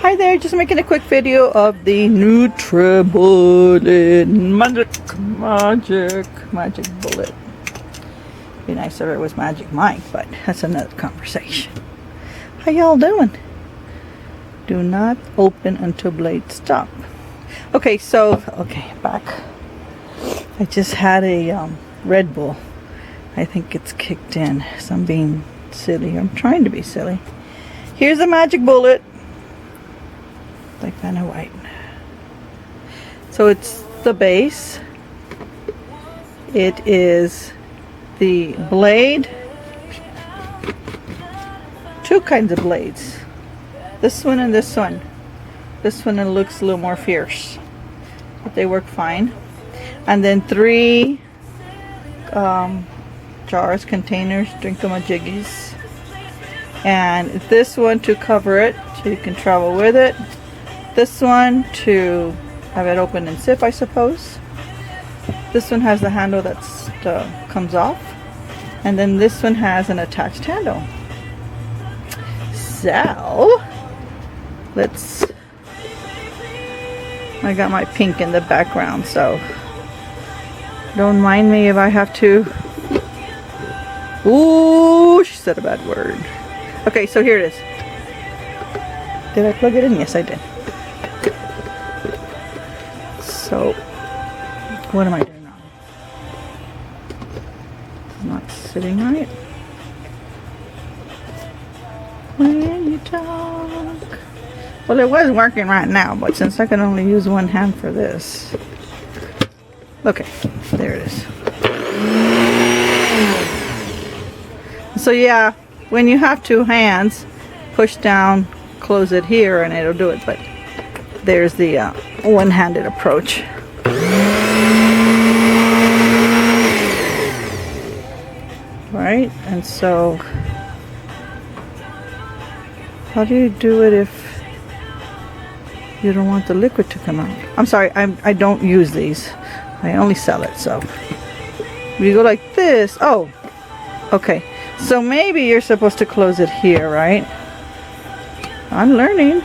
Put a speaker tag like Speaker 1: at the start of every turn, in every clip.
Speaker 1: Hi there, just making a quick video of the NutriBullet magic bullet. Be nice if it was Magic Mike, but that's another conversation. How y'all doing? Do not open until blades stop. Okay, back. I just had a Red Bull. I think it's kicked in, so I'm being silly. I'm trying to be silly. Here's the magic bullet. Like Vanna White. So it's the base. It is the blade. Two kinds of blades. This one and this one. This one looks a little more fierce, but they work fine. And then 3 jars, containers, drink-a-majiggies. And this one to cover it, so you can travel with it. This one to have it open and sip, I suppose. This one has the handle that comes off. And then this one has an attached handle. So, I got my pink in the background, so don't mind me if I have to. Ooh, she said a bad word. Okay, so here it is. Did I plug it in? Yes, I did. So, what am I doing now? It's not sitting right. When you talk. Well, it was working right now, but since I can only use one hand for this. Okay, there it is. So yeah, when you have 2 hands, push down, close it here, and it'll do it. But there's the one-handed approach. Right? And so, how do you do it if you don't want the liquid to come out? I'm sorry, I don't use these. I only sell it, so. You go like this. Oh, okay. So maybe you're supposed to close it here, right? I'm learning.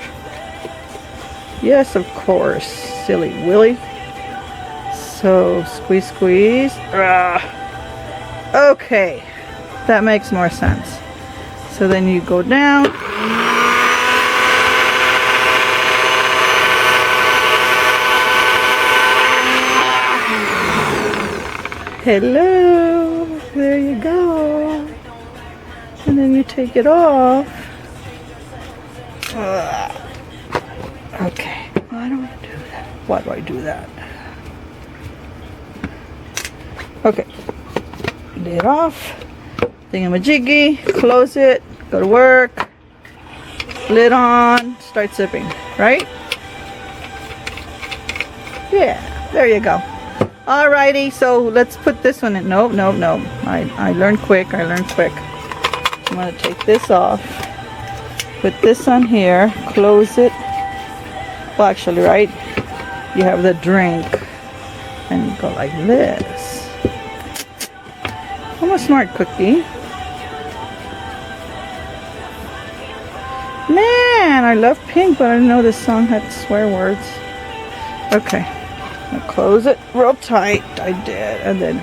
Speaker 1: Yes, of course. Silly Willy. So, squeeze, squeeze. Okay. That makes more sense. So then you go down. Hello. There you go. And then you take it off. Okay. Why do I do that? Why do I do that? Okay. Lid off. Thingamajiggy. Close it. Go to work. Lid on. Start sipping. Right? Yeah. There you go. Alrighty. So let's put this one in. No. I learned quick. I'm going to take this off. Put this on here. Close it. Well, actually, right? You have the drink. And you go like this. I'm a smart cookie. Man, I love pink, but I didn't know this song had swear words. Okay. I'll close it real tight. I did. And then.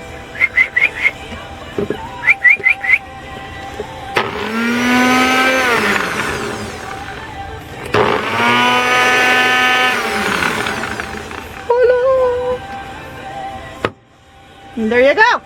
Speaker 1: And there you go.